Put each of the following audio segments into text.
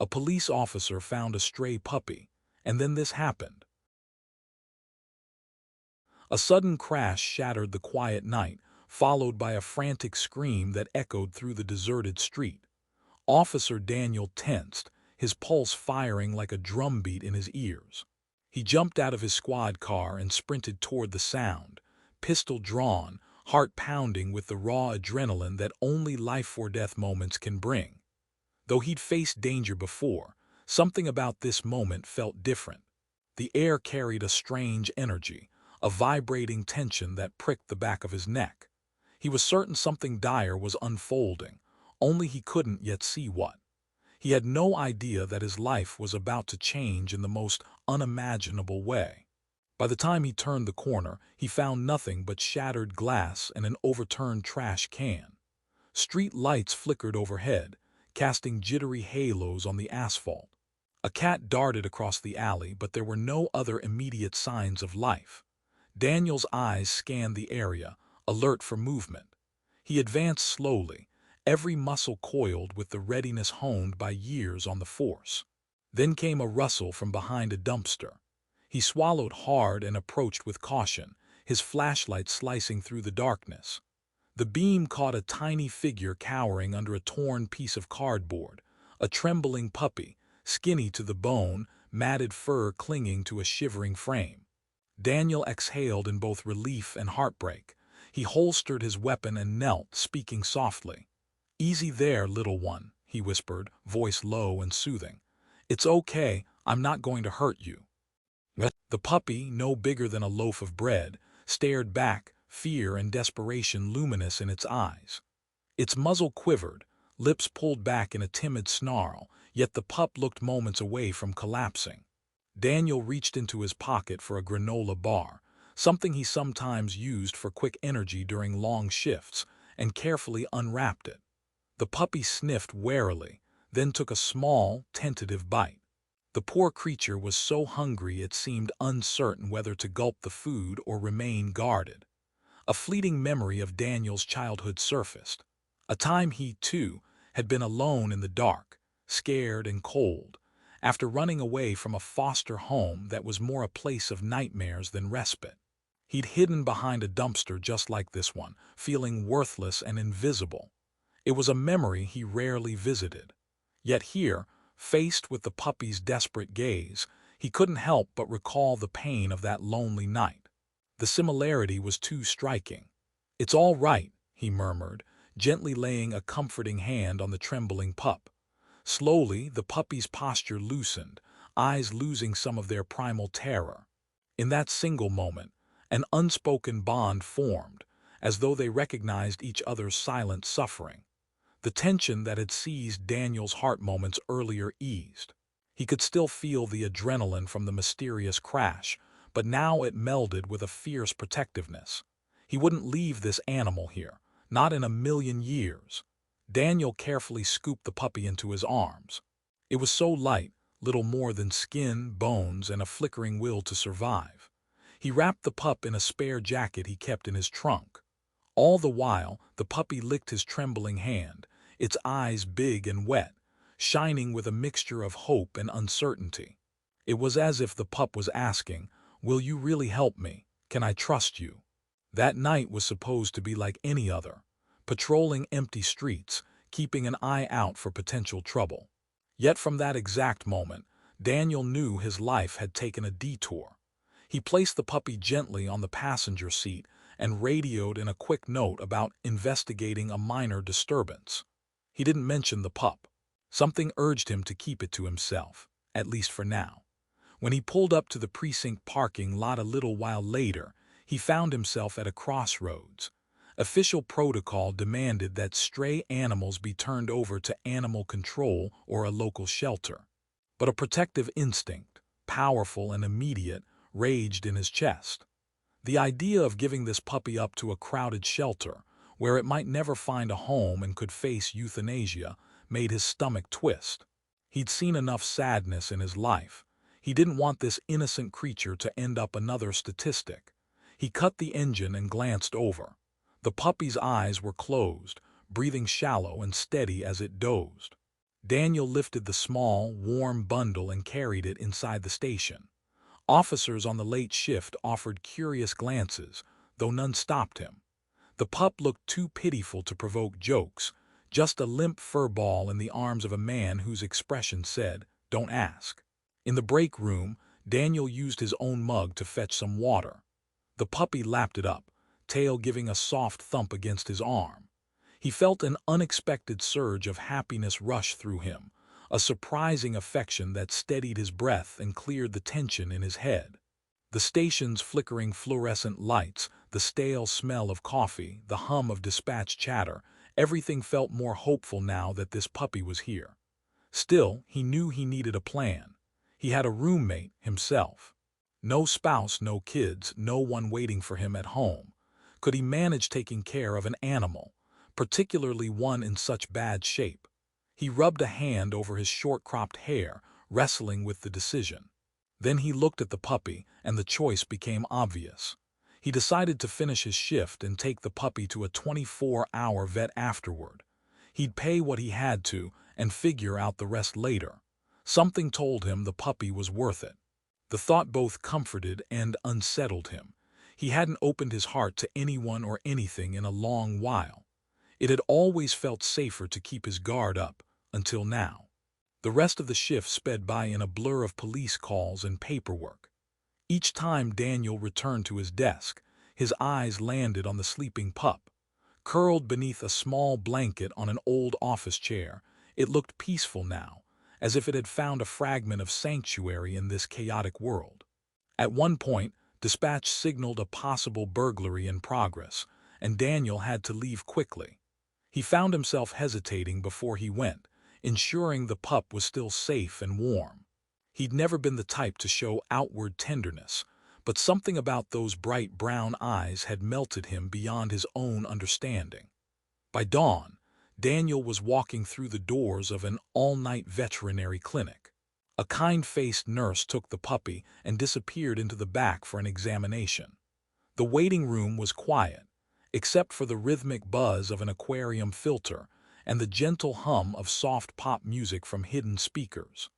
A police officer found a stray puppy, and then this happened. A sudden crash shattered the quiet night, followed by a frantic scream that echoed through the deserted street. Officer Daniel tensed, his pulse firing like a drumbeat in his ears. He jumped out of his squad car and sprinted toward the sound, pistol drawn, heart pounding with the raw adrenaline that only life-or-death moments can bring. Though he'd faced danger before, something about this moment felt different. The air carried a strange energy, a vibrating tension that pricked the back of his neck. He was certain something dire was unfolding, only he couldn't yet see what. He had no idea that his life was about to change in the most unimaginable way. By the time he turned the corner, he found nothing but shattered glass and an overturned trash can. Street lights flickered overhead, casting jittery halos on the asphalt. A cat darted across the alley, but there were no other immediate signs of life. Daniel's eyes scanned the area, alert for movement. He advanced slowly, every muscle coiled with the readiness honed by years on the force. Then came a rustle from behind a dumpster. He swallowed hard and approached with caution, his flashlight slicing through the darkness. The beam caught a tiny figure cowering under a torn piece of cardboard, a trembling puppy, skinny to the bone, matted fur clinging to a shivering frame. Daniel exhaled in both relief and heartbreak. He holstered his weapon and knelt, speaking softly. "Easy there, little one," he whispered, voice low and soothing. "It's okay, I'm not going to hurt you." The puppy, no bigger than a loaf of bread, stared back, fear and desperation luminous in its eyes. Its muzzle quivered, lips pulled back in a timid snarl, yet the pup looked moments away from collapsing. Daniel reached into his pocket for a granola bar, something he sometimes used for quick energy during long shifts, and carefully unwrapped it. The puppy sniffed warily, then took a small, tentative bite. The poor creature was so hungry it seemed uncertain whether to gulp the food or remain guarded. A fleeting memory of Daniel's childhood surfaced. A time he, too, had been alone in the dark, scared and cold, after running away from a foster home that was more a place of nightmares than respite. He'd hidden behind a dumpster just like this one, feeling worthless and invisible. It was a memory he rarely visited. Yet here, faced with the puppy's desperate gaze, he couldn't help but recall the pain of that lonely night. The similarity was too striking. "It's all right," he murmured, gently laying a comforting hand on the trembling pup. Slowly, the puppy's posture loosened, eyes losing some of their primal terror. In that single moment, an unspoken bond formed, as though they recognized each other's silent suffering. The tension that had seized Daniel's heart moments earlier eased. He could still feel the adrenaline from the mysterious crash, but now it melded with a fierce protectiveness. He wouldn't leave this animal here, not in a million years. Daniel carefully scooped the puppy into his arms. It was so light, little more than skin, bones, and a flickering will to survive. He wrapped the pup in a spare jacket he kept in his trunk. All the while, the puppy licked his trembling hand, its eyes big and wet, shining with a mixture of hope and uncertainty. It was as if the pup was asking, "Will you really help me? Can I trust you?" That night was supposed to be like any other, patrolling empty streets, keeping an eye out for potential trouble. Yet from that exact moment, Daniel knew his life had taken a detour. He placed the puppy gently on the passenger seat and radioed in a quick note about investigating a minor disturbance. He didn't mention the pup. Something urged him to keep it to himself, at least for now. When he pulled up to the precinct parking lot a little while later, he found himself at a crossroads. Official protocol demanded that stray animals be turned over to animal control or a local shelter. But a protective instinct, powerful and immediate, raged in his chest. The idea of giving this puppy up to a crowded shelter, where it might never find a home and could face euthanasia, made his stomach twist. He'd seen enough sadness in his life. He didn't want this innocent creature to end up another statistic. He cut the engine and glanced over. The puppy's eyes were closed, breathing shallow and steady as it dozed. Daniel lifted the small, warm bundle and carried it inside the station. Officers on the late shift offered curious glances, though none stopped him. The pup looked too pitiful to provoke jokes, just a limp fur ball in the arms of a man whose expression said, "Don't ask." In the break room, Daniel used his own mug to fetch some water. The puppy lapped it up, tail giving a soft thump against his arm. He felt an unexpected surge of happiness rush through him, a surprising affection that steadied his breath and cleared the tension in his head. The station's flickering fluorescent lights, the stale smell of coffee, the hum of dispatch chatter, everything felt more hopeful now that this puppy was here. Still, he knew he needed a plan. He had a roommate himself. No spouse, no kids, no one waiting for him at home. Could he manage taking care of an animal, particularly one in such bad shape? He rubbed a hand over his short-cropped hair, wrestling with the decision. Then he looked at the puppy, and the choice became obvious. He decided to finish his shift and take the puppy to a 24-hour vet afterward. He'd pay what he had to and figure out the rest later. Something told him the puppy was worth it. The thought both comforted and unsettled him. He hadn't opened his heart to anyone or anything in a long while. It had always felt safer to keep his guard up, until now. The rest of the shift sped by in a blur of police calls and paperwork. Each time Daniel returned to his desk, his eyes landed on the sleeping pup. Curled beneath a small blanket on an old office chair, it looked peaceful now, as if it had found a fragment of sanctuary in this chaotic world. At one point, dispatch signaled a possible burglary in progress, and Daniel had to leave quickly. He found himself hesitating before he went, ensuring the pup was still safe and warm. He'd never been the type to show outward tenderness, but something about those bright brown eyes had melted him beyond his own understanding. By dawn, Daniel was walking through the doors of an all-night veterinary clinic. A kind-faced nurse took the puppy and disappeared into the back for an examination. The waiting room was quiet, except for the rhythmic buzz of an aquarium filter and the gentle hum of soft pop music from hidden speakers.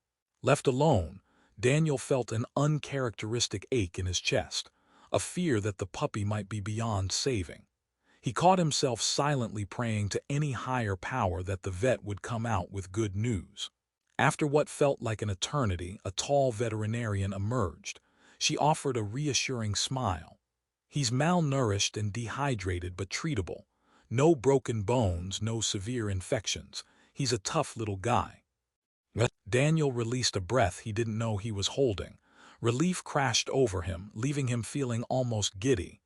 Left alone, Daniel felt an uncharacteristic ache in his chest, a fear that the puppy might be beyond saving. He caught himself silently praying to any higher power that the vet would come out with good news. After what felt like an eternity, a tall veterinarian emerged. She offered a reassuring smile. "He's malnourished and dehydrated but treatable. No broken bones, no severe infections. He's a tough little guy." Daniel released a breath he didn't know he was holding. Relief crashed over him, leaving him feeling almost giddy.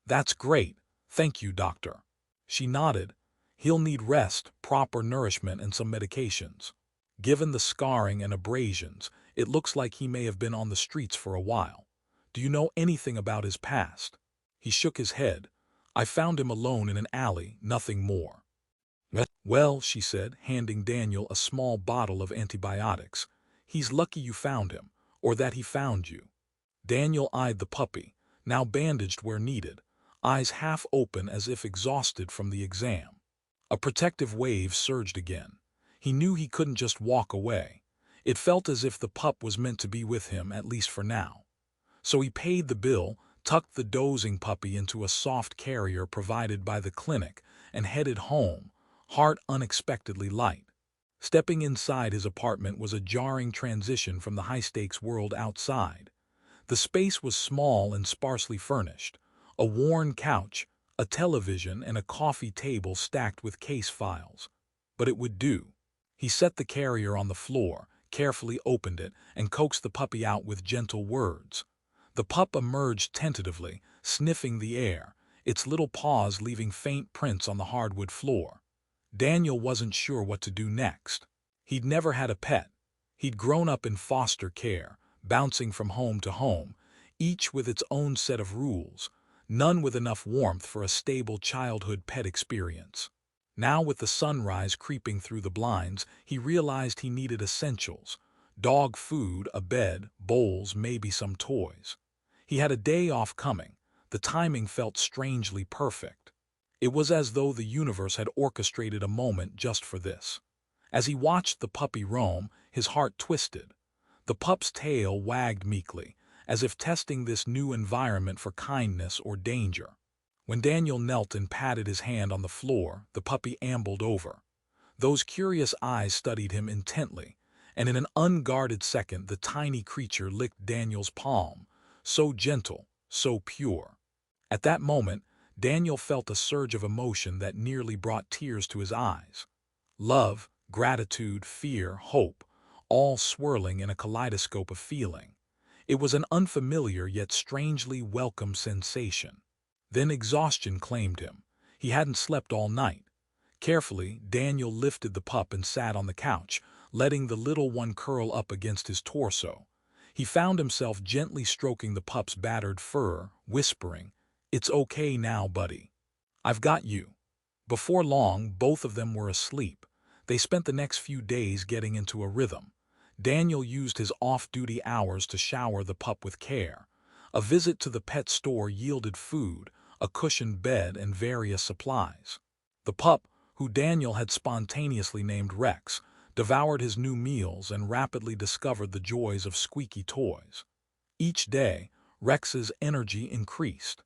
"That's great. Thank you, doctor." She nodded. "He'll need rest, proper nourishment, and some medications. Given the scarring and abrasions, it looks like he may have been on the streets for a while. Do you know anything about his past?" He shook his head. "I found him alone in an alley, nothing more." "Well," she said, handing Daniel a small bottle of antibiotics, "he's lucky you found him, or that he found you." Daniel eyed the puppy, now bandaged where needed, eyes half open as if exhausted from the exam. A protective wave surged again. He knew he couldn't just walk away. It felt as if the pup was meant to be with him, at least for now. So he paid the bill, tucked the dozing puppy into a soft carrier provided by the clinic, and headed home, heart unexpectedly light. Stepping inside his apartment was a jarring transition from the high-stakes world outside. The space was small and sparsely furnished. A worn couch, a television, and a coffee table stacked with case files. But it would do. He set the carrier on the floor, carefully opened it, and coaxed the puppy out with gentle words. The pup emerged tentatively, sniffing the air, its little paws leaving faint prints on the hardwood floor. Daniel wasn't sure what to do next. He'd never had a pet. He'd grown up in foster care, bouncing from home to home, each with its own set of rules, none with enough warmth for a stable childhood pet experience. Now, with the sunrise creeping through the blinds, he realized he needed essentials: dog food, a bed, bowls, maybe some toys. He had a day off coming. The timing felt strangely perfect. It was as though the universe had orchestrated a moment just for this. As he watched the puppy roam, his heart twisted. The pup's tail wagged meekly, as if testing this new environment for kindness or danger. When Daniel knelt and patted his hand on the floor, the puppy ambled over. Those curious eyes studied him intently, and in an unguarded second the tiny creature licked Daniel's palm, so gentle, so pure. At that moment, Daniel felt a surge of emotion that nearly brought tears to his eyes. Love, gratitude, fear, hope, all swirling in a kaleidoscope of feeling. It was an unfamiliar yet strangely welcome sensation. Then exhaustion claimed him. He hadn't slept all night. Carefully, Daniel lifted the pup and sat on the couch, letting the little one curl up against his torso. He found himself gently stroking the pup's battered fur, whispering, "It's okay now, buddy. I've got you." Before long, both of them were asleep. They spent the next few days getting into a rhythm. Daniel used his off-duty hours to shower the pup with care. A visit to the pet store yielded food, a cushioned bed, and various supplies. The pup, who Daniel had spontaneously named Rex, devoured his new meals and rapidly discovered the joys of squeaky toys. Each day, Rex's energy increased.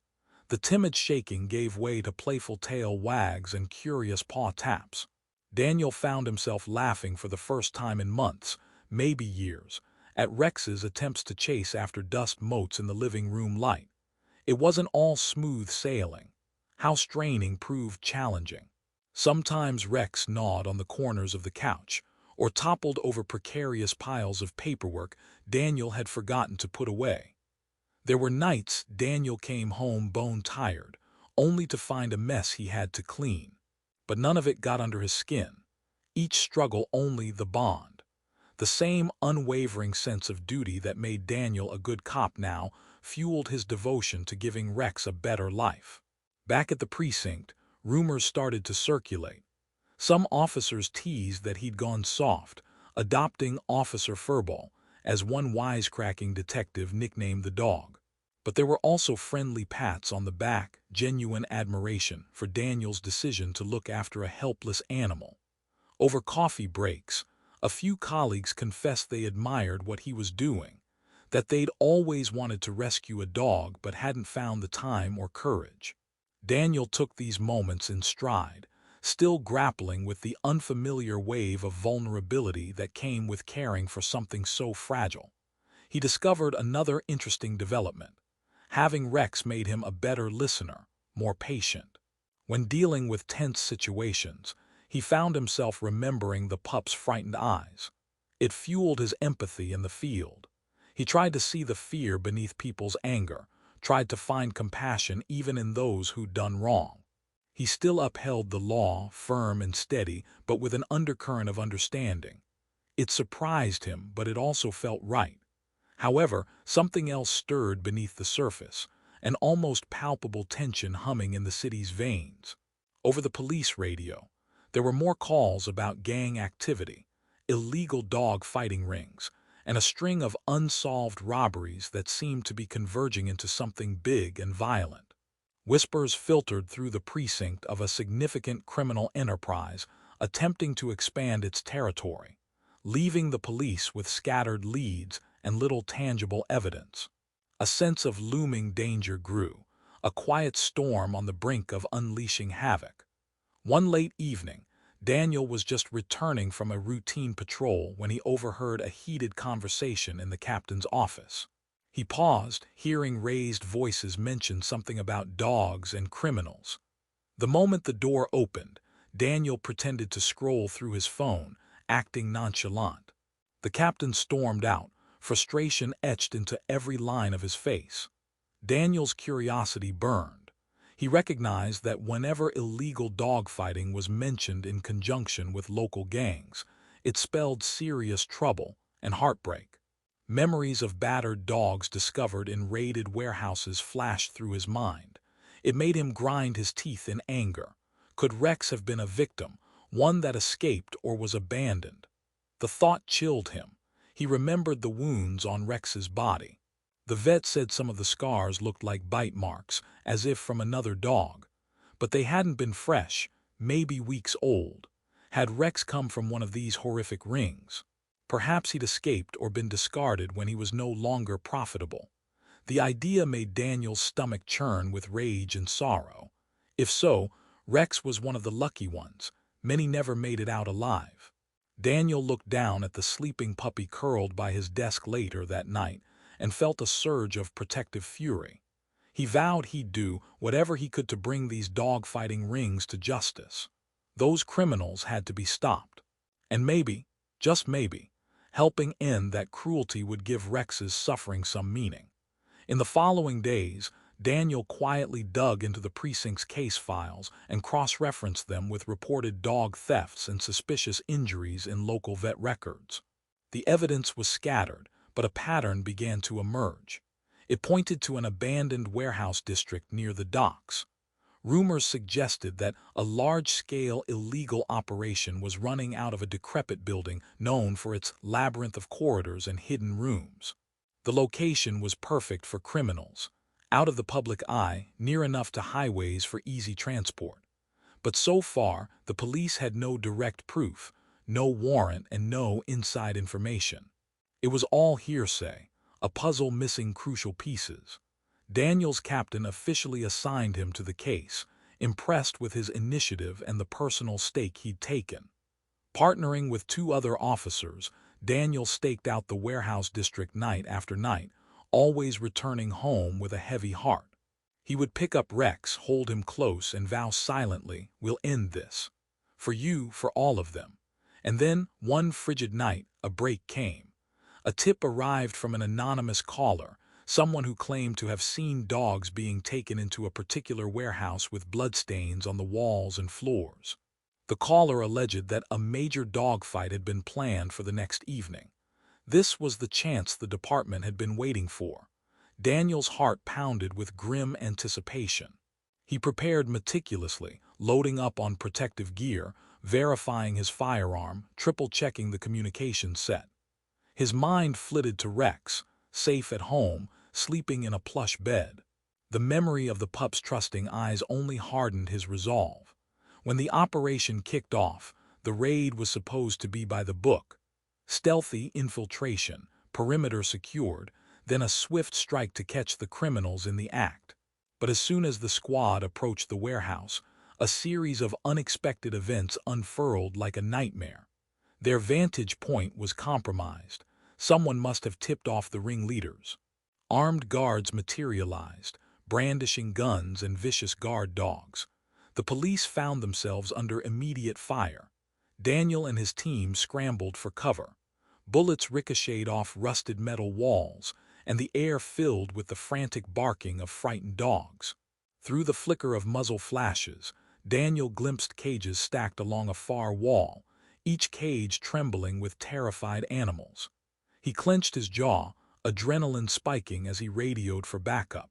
The timid shaking gave way to playful tail wags and curious paw taps. Daniel found himself laughing for the first time in months, maybe years, at Rex's attempts to chase after dust motes in the living room light. It wasn't all smooth sailing. House draining proved challenging. Sometimes Rex gnawed on the corners of the couch, or toppled over precarious piles of paperwork Daniel had forgotten to put away. There were nights Daniel came home bone-tired, only to find a mess he had to clean. But none of it got under his skin. Each struggle only the bond. The same unwavering sense of duty that made Daniel a good cop now fueled his devotion to giving Rex a better life. Back at the precinct, rumors started to circulate. Some officers teased that he'd gone soft, adopting Officer Furball, as one wisecracking detective nicknamed the dog. But there were also friendly pats on the back, genuine admiration for Daniel's decision to look after a helpless animal. Over coffee breaks, a few colleagues confessed they admired what he was doing, that they'd always wanted to rescue a dog but hadn't found the time or courage. Daniel took these moments in stride, still grappling with the unfamiliar wave of vulnerability that came with caring for something so fragile. He discovered another interesting development. Having Rex made him a better listener, more patient. When dealing with tense situations, he found himself remembering the pup's frightened eyes. It fueled his empathy in the field. He tried to see the fear beneath people's anger, tried to find compassion even in those who'd done wrong. He still upheld the law, firm and steady, but with an undercurrent of understanding. It surprised him, but it also felt right. However, something else stirred beneath the surface, an almost palpable tension humming in the city's veins. Over the police radio, there were more calls about gang activity, illegal dog fighting rings, and a string of unsolved robberies that seemed to be converging into something big and violent. Whispers filtered through the precinct of a significant criminal enterprise attempting to expand its territory, leaving the police with scattered leads and little tangible evidence. A sense of looming danger grew, a quiet storm on the brink of unleashing havoc. One late evening, Daniel was just returning from a routine patrol when he overheard a heated conversation in the captain's office. He paused, hearing raised voices mention something about dogs and criminals. The moment the door opened, Daniel pretended to scroll through his phone, acting nonchalant. The captain stormed out, frustration etched into every line of his face. Daniel's curiosity burned. He recognized that whenever illegal dogfighting was mentioned in conjunction with local gangs, it spelled serious trouble and heartbreak. Memories of battered dogs discovered in raided warehouses flashed through his mind. It made him grind his teeth in anger. Could Rex have been a victim, one that escaped or was abandoned? The thought chilled him. He remembered the wounds on Rex's body. The vet said some of the scars looked like bite marks, as if from another dog. But they hadn't been fresh, maybe weeks old. Had Rex come from one of these horrific rings? Perhaps he'd escaped or been discarded when he was no longer profitable. The idea made Daniel's stomach churn with rage and sorrow. If so, Rex was one of the lucky ones. Many never made it out alive. Daniel looked down at the sleeping puppy curled by his desk later that night and felt a surge of protective fury. He vowed he'd do whatever he could to bring these dog-fighting rings to justice. Those criminals had to be stopped. And maybe, just maybe, helping end that cruelty would give Rex's suffering some meaning. In the following days, Daniel quietly dug into the precinct's case files and cross-referenced them with reported dog thefts and suspicious injuries in local vet records. The evidence was scattered, but a pattern began to emerge. It pointed to an abandoned warehouse district near the docks. Rumors suggested that a large-scale illegal operation was running out of a decrepit building known for its labyrinth of corridors and hidden rooms. The location was perfect for criminals, out of the public eye, near enough to highways for easy transport. But so far, the police had no direct proof, no warrant, and no inside information. It was all hearsay, a puzzle missing crucial pieces. Daniel's captain officially assigned him to the case, impressed with his initiative and the personal stake he'd taken. Partnering with two other officers, Daniel staked out the warehouse district night after night, always returning home with a heavy heart. He would pick up Rex, hold him close, and vow silently, "We'll end this. For you, for all of them." And then, one frigid night, a break came. A tip arrived from an anonymous caller, someone who claimed to have seen dogs being taken into a particular warehouse with bloodstains on the walls and floors. The caller alleged that a major dogfight had been planned for the next evening. This was the chance the department had been waiting for. Daniel's heart pounded with grim anticipation. He prepared meticulously, loading up on protective gear, verifying his firearm, triple-checking the communication set. His mind flitted to Rex, safe at home, sleeping in a plush bed. The memory of the pup's trusting eyes only hardened his resolve. When the operation kicked off, the raid was supposed to be by the book. Stealthy infiltration, perimeter secured, then a swift strike to catch the criminals in the act. But as soon as the squad approached the warehouse, a series of unexpected events unfurled like a nightmare. Their vantage point was compromised. Someone must have tipped off the ringleaders. Armed guards materialized, brandishing guns and vicious guard dogs. The police found themselves under immediate fire. Daniel and his team scrambled for cover. Bullets ricocheted off rusted metal walls, and the air filled with the frantic barking of frightened dogs. Through the flicker of muzzle flashes, Daniel glimpsed cages stacked along a far wall, each cage trembling with terrified animals. He clenched his jaw, adrenaline spiking as he radioed for backup.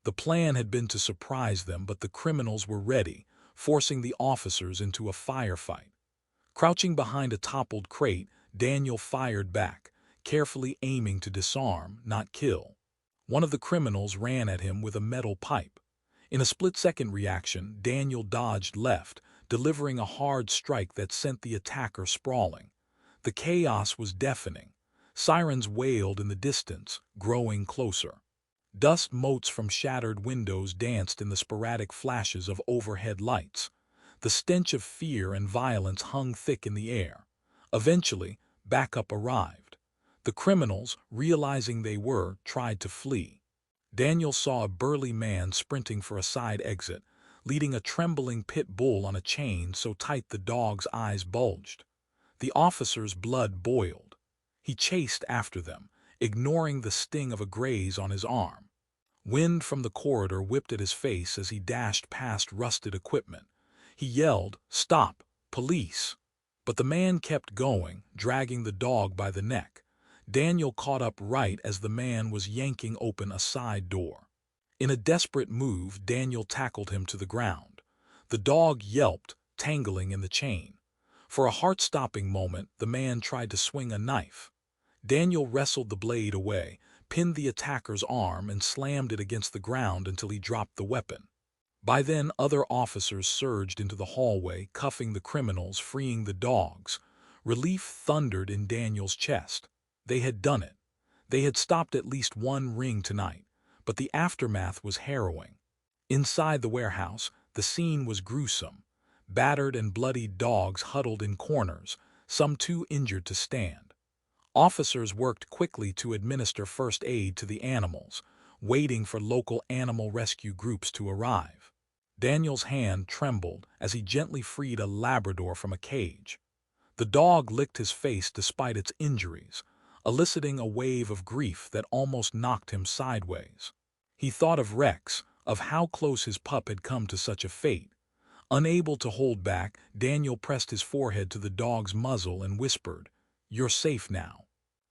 The plan had been to surprise them, but the criminals were ready, forcing the officers into a firefight. Crouching behind a toppled crate, Daniel fired back, carefully aiming to disarm, not kill. One of the criminals ran at him with a metal pipe. In a split-second reaction, Daniel dodged left, delivering a hard strike that sent the attacker sprawling. The chaos was deafening. Sirens wailed in the distance, growing closer. Dust motes from shattered windows danced in the sporadic flashes of overhead lights. The stench of fear and violence hung thick in the air. Eventually, backup arrived. The criminals, realizing they were, tried to flee. Daniel saw a burly man sprinting for a side exit, leading a trembling pit bull on a chain so tight the dog's eyes bulged. The officer's blood boiled. He chased after them, ignoring the sting of a graze on his arm. Wind from the corridor whipped at his face as he dashed past rusted equipment. He yelled, "Stop! Police!" But the man kept going, dragging the dog by the neck. Daniel caught up right as the man was yanking open a side door. In a desperate move, Daniel tackled him to the ground. The dog yelped, tangling in the chain. For a heart-stopping moment, the man tried to swing a knife. Daniel wrestled the blade away, pinned the attacker's arm, and slammed it against the ground until he dropped the weapon. By then, other officers surged into the hallway, cuffing the criminals, freeing the dogs. Relief thundered in Daniel's chest. They had done it. They had stopped at least one ring tonight, but the aftermath was harrowing. Inside the warehouse, the scene was gruesome. Battered and bloodied dogs huddled in corners, some too injured to stand. Officers worked quickly to administer first aid to the animals, waiting for local animal rescue groups to arrive. Daniel's hand trembled as he gently freed a Labrador from a cage. The dog licked his face despite its injuries, eliciting a wave of grief that almost knocked him sideways. He thought of Rex, of how close his pup had come to such a fate. Unable to hold back, Daniel pressed his forehead to the dog's muzzle and whispered, "You're safe now."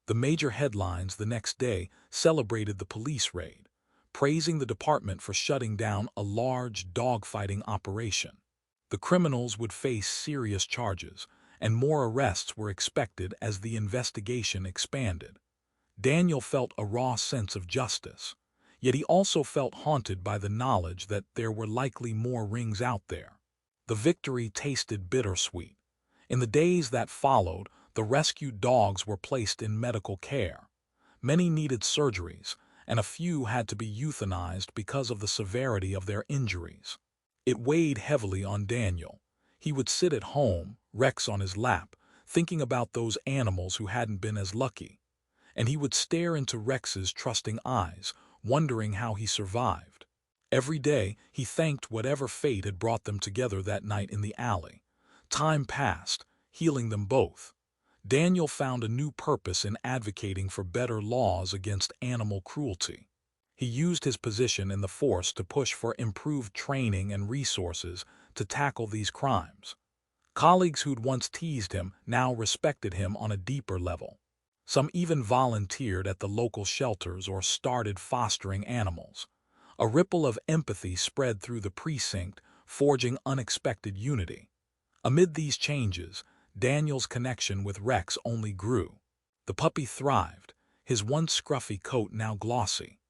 The major headlines the next day celebrated the police raid, praising the department for shutting down a large dogfighting operation. The criminals would face serious charges, and more arrests were expected as the investigation expanded. Daniel felt a raw sense of justice, yet he also felt haunted by the knowledge that there were likely more rings out there. The victory tasted bittersweet. In the days that followed, the rescued dogs were placed in medical care. Many needed surgeries, and a few had to be euthanized because of the severity of their injuries. It weighed heavily on Daniel. He would sit at home, Rex on his lap, thinking about those animals who hadn't been as lucky. And he would stare into Rex's trusting eyes, wondering how he survived. Every day, he thanked whatever fate had brought them together that night in the alley. Time passed, healing them both. Daniel found a new purpose in advocating for better laws against animal cruelty. He used his position in the force to push for improved training and resources to tackle these crimes. Colleagues who'd once teased him now respected him on a deeper level. Some even volunteered at the local shelters or started fostering animals. A ripple of empathy spread through the precinct, forging unexpected unity. Amid these changes, Daniel's connection with Rex only grew. The puppy thrived, his once scruffy coat now glossy.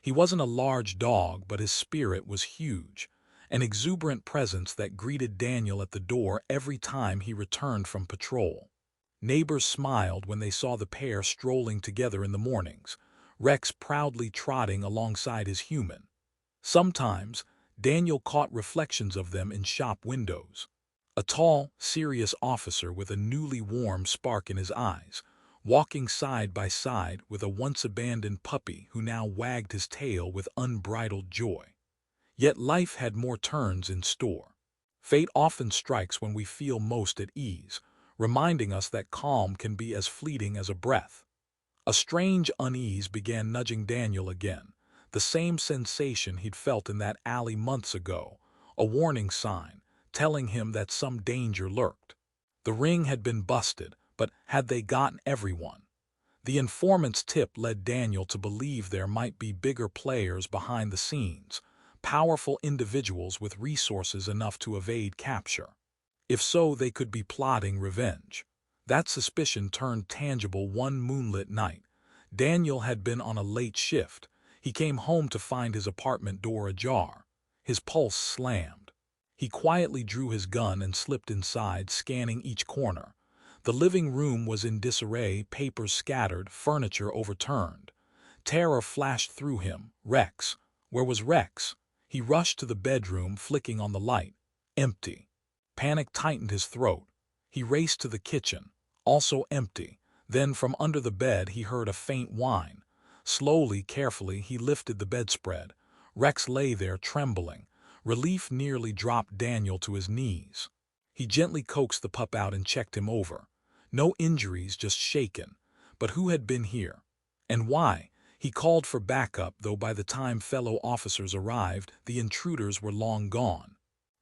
He wasn't a large dog, but his spirit was huge, an exuberant presence that greeted Daniel at the door every time he returned from patrol. Neighbors smiled when they saw the pair strolling together in the mornings, Rex proudly trotting alongside his human. Sometimes, Daniel caught reflections of them in shop windows. A tall, serious officer with a newly warm spark in his eyes, walking side by side with a once-abandoned puppy who now wagged his tail with unbridled joy. Yet life had more turns in store. Fate often strikes when we feel most at ease, reminding us that calm can be as fleeting as a breath. A strange unease began nudging Daniel again, the same sensation he'd felt in that alley months ago, a warning sign, telling him that some danger lurked. The ring had been busted, but had they gotten everyone? The informant's tip led Daniel to believe there might be bigger players behind the scenes, powerful individuals with resources enough to evade capture. If so, they could be plotting revenge. That suspicion turned tangible one moonlit night. Daniel had been on a late shift. He came home to find his apartment door ajar. His pulse slammed. He quietly drew his gun and slipped inside, scanning each corner. The living room was in disarray, papers scattered, furniture overturned. Terror flashed through him. Rex. Where was Rex? He rushed to the bedroom, flicking on the light. Empty. Panic tightened his throat. He raced to the kitchen. Also empty. Then from under the bed he heard a faint whine. Slowly, carefully, he lifted the bedspread. Rex lay there, trembling. Relief nearly dropped Daniel to his knees. He gently coaxed the pup out and checked him over. No injuries, just shaken. But who had been here? And why? He called for backup, though by the time fellow officers arrived, the intruders were long gone.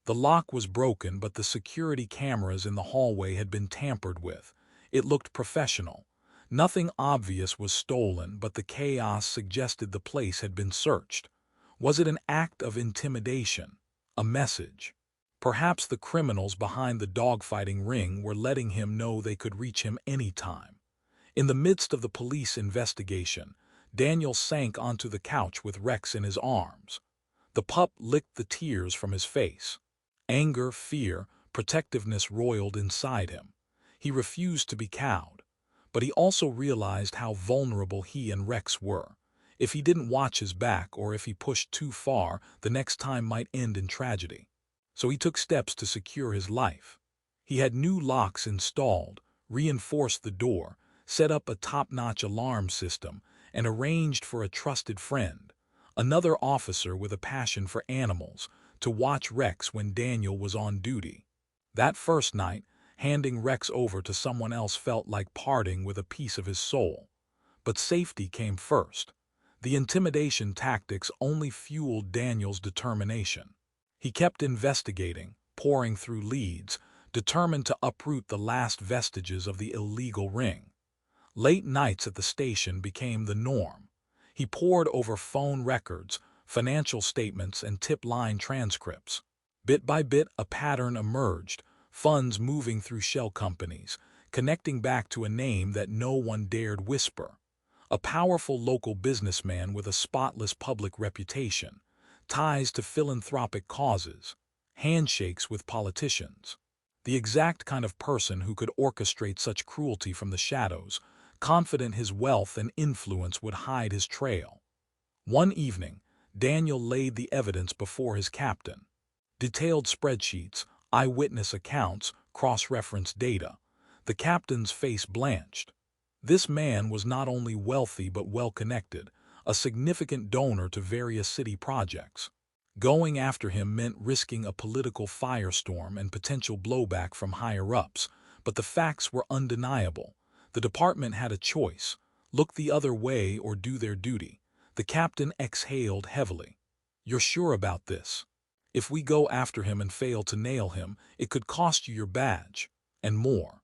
The lock was broken, but the security cameras in the hallway had been tampered with. It looked professional. Nothing obvious was stolen, but the chaos suggested the place had been searched. Was it an act of intimidation? A message? Perhaps the criminals behind the dogfighting ring were letting him know they could reach him anytime. In the midst of the police investigation, Daniel sank onto the couch with Rex in his arms. The pup licked the tears from his face. Anger, fear, protectiveness roiled inside him. He refused to be cowed. But he also realized how vulnerable he and Rex were. If he didn't watch his back or if he pushed too far, the next time might end in tragedy. So he took steps to secure his life. He had new locks installed, reinforced the door, set up a top-notch alarm system, and arranged for a trusted friend, another officer with a passion for animals, to watch Rex when Daniel was on duty. That first night, handing Rex over to someone else felt like parting with a piece of his soul. But safety came first. The intimidation tactics only fueled Daniel's determination. He kept investigating, pouring through leads, determined to uproot the last vestiges of the illegal ring. Late nights at the station became the norm. He pored over phone records, financial statements, and tip line transcripts. Bit by bit, a pattern emerged, funds moving through shell companies, connecting back to a name that no one dared whisper. A powerful local businessman with a spotless public reputation, ties to philanthropic causes, handshakes with politicians. The exact kind of person who could orchestrate such cruelty from the shadows, confident his wealth and influence would hide his trail. One evening, Daniel laid the evidence before his captain. Detailed spreadsheets, eyewitness accounts, cross-reference data. The captain's face blanched. This man was not only wealthy but well-connected, a significant donor to various city projects. Going after him meant risking a political firestorm and potential blowback from higher-ups, but the facts were undeniable. The department had a choice: look the other way or do their duty. The captain exhaled heavily. "You're sure about this? If we go after him and fail to nail him, it could cost you your badge, and more."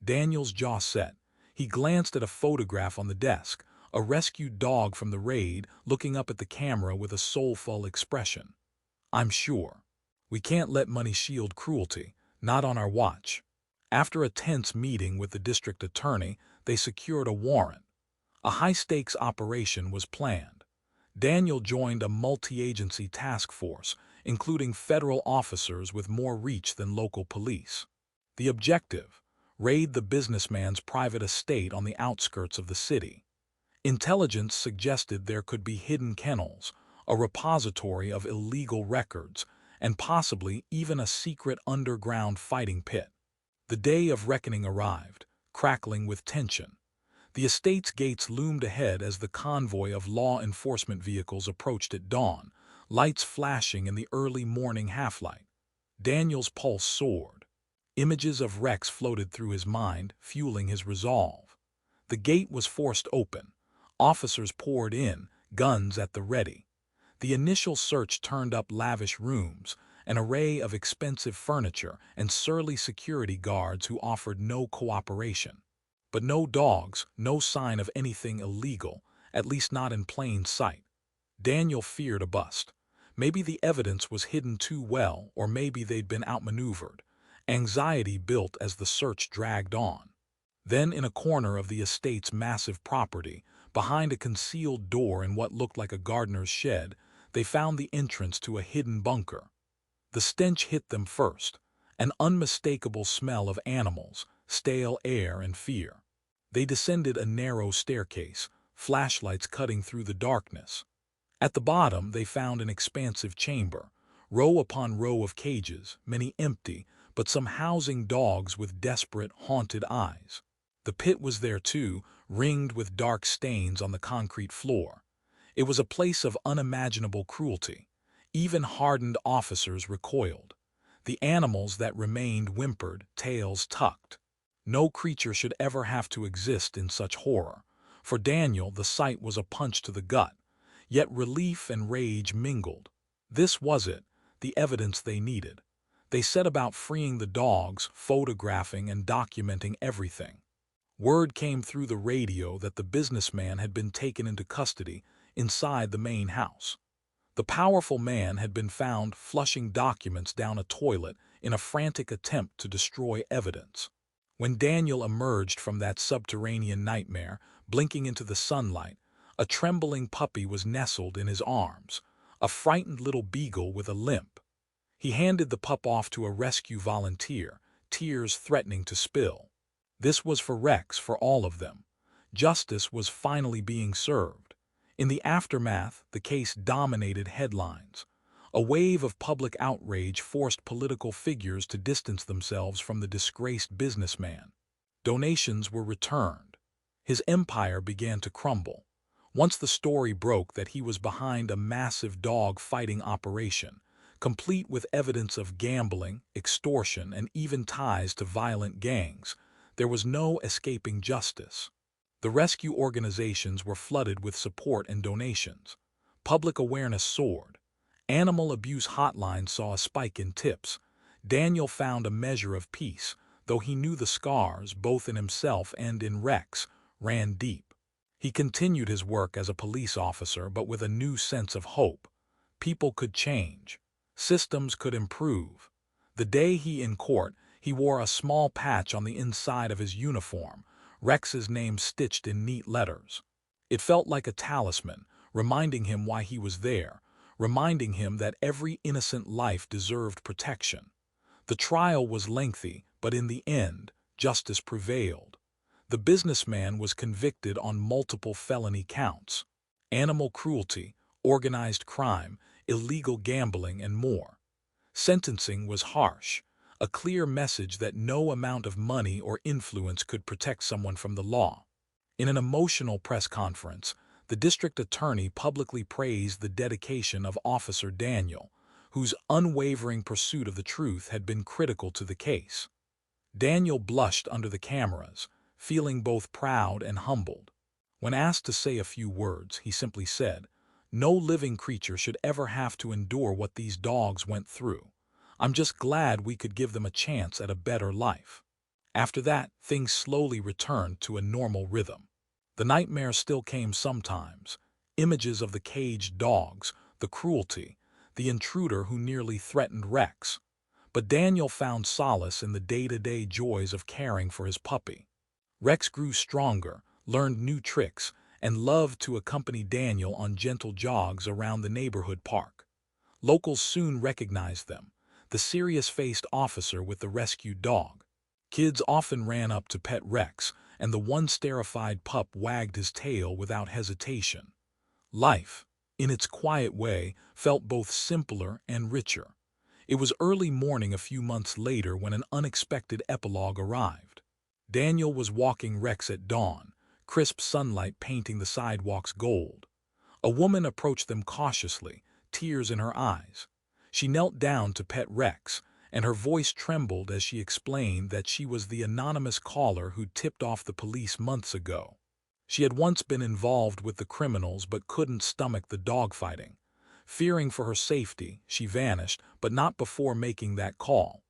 Daniel's jaw set. He glanced at a photograph on the desk, a rescued dog from the raid looking up at the camera with a soulful expression. "I'm sure. We can't let money shield cruelty, not on our watch." After a tense meeting with the district attorney, they secured a warrant. A high-stakes operation was planned. Daniel joined a multi-agency task force, including federal officers with more reach than local police. The objective: raid the businessman's private estate on the outskirts of the city. Intelligence suggested there could be hidden kennels, a repository of illegal records, and possibly even a secret underground fighting pit. The day of reckoning arrived, crackling with tension. The estate's gates loomed ahead as the convoy of law enforcement vehicles approached at dawn, lights flashing in the early morning half-light. Daniel's pulse soared. Images of Rex floated through his mind, fueling his resolve. The gate was forced open. Officers poured in, guns at the ready. The initial search turned up lavish rooms, an array of expensive furniture, and surly security guards who offered no cooperation. But no dogs, no sign of anything illegal, at least not in plain sight. Daniel feared a bust. Maybe the evidence was hidden too well, or maybe they'd been outmaneuvered. Anxiety built as the search dragged on. Then, in a corner of the estate's massive property, behind a concealed door in what looked like a gardener's shed, they found the entrance to a hidden bunker. The stench hit them first, an unmistakable smell of animals, stale air, and fear. They descended a narrow staircase, flashlights cutting through the darkness. At the bottom, they found an expansive chamber, row upon row of cages, many empty, but some housing dogs with desperate, haunted eyes. The pit was there too, ringed with dark stains on the concrete floor. It was a place of unimaginable cruelty. Even hardened officers recoiled. The animals that remained whimpered, tails tucked. No creature should ever have to exist in such horror. For Daniel, the sight was a punch to the gut. Yet relief and rage mingled. This was it, the evidence they needed. They set about freeing the dogs, photographing and documenting everything. Word came through the radio that the businessman had been taken into custody inside the main house. The powerful man had been found flushing documents down a toilet in a frantic attempt to destroy evidence. When Daniel emerged from that subterranean nightmare, blinking into the sunlight, a trembling puppy was nestled in his arms, a frightened little beagle with a limp. He handed the pup off to a rescue volunteer, tears threatening to spill. This was for Rex, for all of them. Justice was finally being served. In the aftermath, the case dominated headlines. A wave of public outrage forced political figures to distance themselves from the disgraced businessman. Donations were returned. His empire began to crumble. Once the story broke that he was behind a massive dog-fighting operation, complete with evidence of gambling, extortion, and even ties to violent gangs, there was no escaping justice. The rescue organizations were flooded with support and donations. Public awareness soared. Animal abuse hotlines saw a spike in tips. Daniel found a measure of peace, though he knew the scars, both in himself and in Rex, ran deep. He continued his work as a police officer, but with a new sense of hope. People could change. Systems could improve. The day in court, he wore a small patch on the inside of his uniform, Rex's name stitched in neat letters. It felt like a talisman, reminding him why he was there, reminding him that every innocent life deserved protection. The trial was lengthy, but in the end, justice prevailed. The businessman was convicted on multiple felony counts: animal cruelty, organized crime, illegal gambling, and more. Sentencing was harsh, a clear message that no amount of money or influence could protect someone from the law. In an emotional press conference, the district attorney publicly praised the dedication of Officer Daniel, whose unwavering pursuit of the truth had been critical to the case. Daniel blushed under the cameras, feeling both proud and humbled. When asked to say a few words, he simply said, "No living creature should ever have to endure what these dogs went through. I'm just glad we could give them a chance at a better life." After that, things slowly returned to a normal rhythm. The nightmares still came sometimes: images of the caged dogs, the cruelty, the intruder who nearly threatened Rex. But Daniel found solace in the day-to-day joys of caring for his puppy. Rex grew stronger, learned new tricks, and loved to accompany Daniel on gentle jogs around the neighborhood park. Locals soon recognized them, the serious-faced officer with the rescued dog. Kids often ran up to pet Rex, and the once terrified pup wagged his tail without hesitation. Life, in its quiet way, felt both simpler and richer. It was early morning a few months later when an unexpected epilogue arrived. Daniel was walking Rex at dawn, crisp sunlight painting the sidewalks gold. A woman approached them cautiously, tears in her eyes. She knelt down to pet Rex, and her voice trembled as she explained that she was the anonymous caller who tipped off the police months ago. She had once been involved with the criminals but couldn't stomach the dogfighting. Fearing for her safety, she vanished, but not before making that call.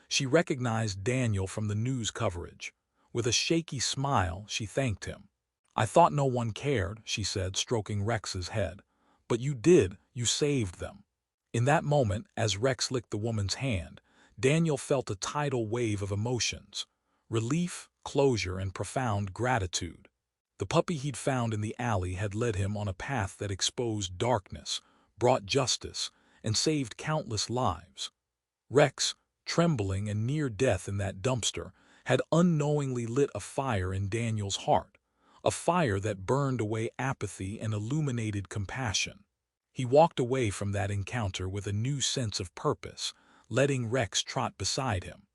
She recognized Daniel from the news coverage. With a shaky smile, she thanked him. "I thought no one cared," she said, stroking Rex's head. "But you did, you saved them." In that moment, as Rex licked the woman's hand, Daniel felt a tidal wave of emotions: relief, closure, and profound gratitude. The puppy he'd found in the alley had led him on a path that exposed darkness, brought justice, and saved countless lives. Rex, trembling and near death in that dumpster, had unknowingly lit a fire in Daniel's heart, a fire that burned away apathy and illuminated compassion. He walked away from that encounter with a new sense of purpose, letting Rex trot beside him.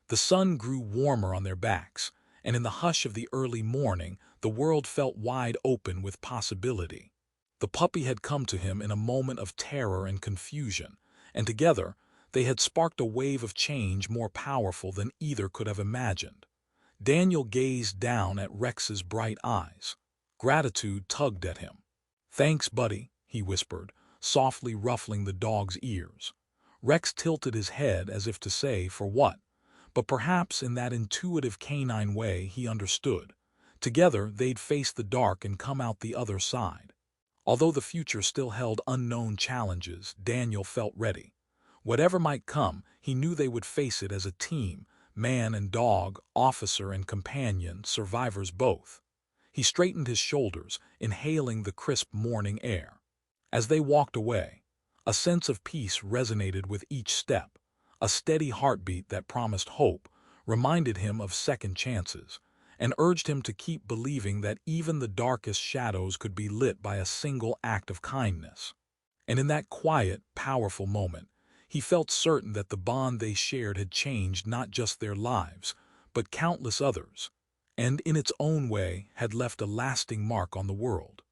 The sun grew warmer on their backs, and in the hush of the early morning, the world felt wide open with possibility. The puppy had come to him in a moment of terror and confusion, and together, they had sparked a wave of change more powerful than either could have imagined. Daniel gazed down at Rex's bright eyes. Gratitude tugged at him. "Thanks, buddy," he whispered, softly ruffling the dog's ears. Rex tilted his head as if to say, "For what?" But perhaps in that intuitive canine way he understood. Together they'd face the dark and come out the other side. Although the future still held unknown challenges, Daniel felt ready. Whatever might come, he knew they would face it as a team, man and dog, officer and companion, survivors both. He straightened his shoulders, inhaling the crisp morning air. As they walked away, A sense of peace resonated with each step. A steady heartbeat that promised hope reminded him of second chances and urged him to keep believing that even the darkest shadows could be lit by a single act of kindness. And in that quiet, powerful moment, he felt certain that the bond they shared had changed not just their lives, but countless others, and in its own way had left a lasting mark on the world.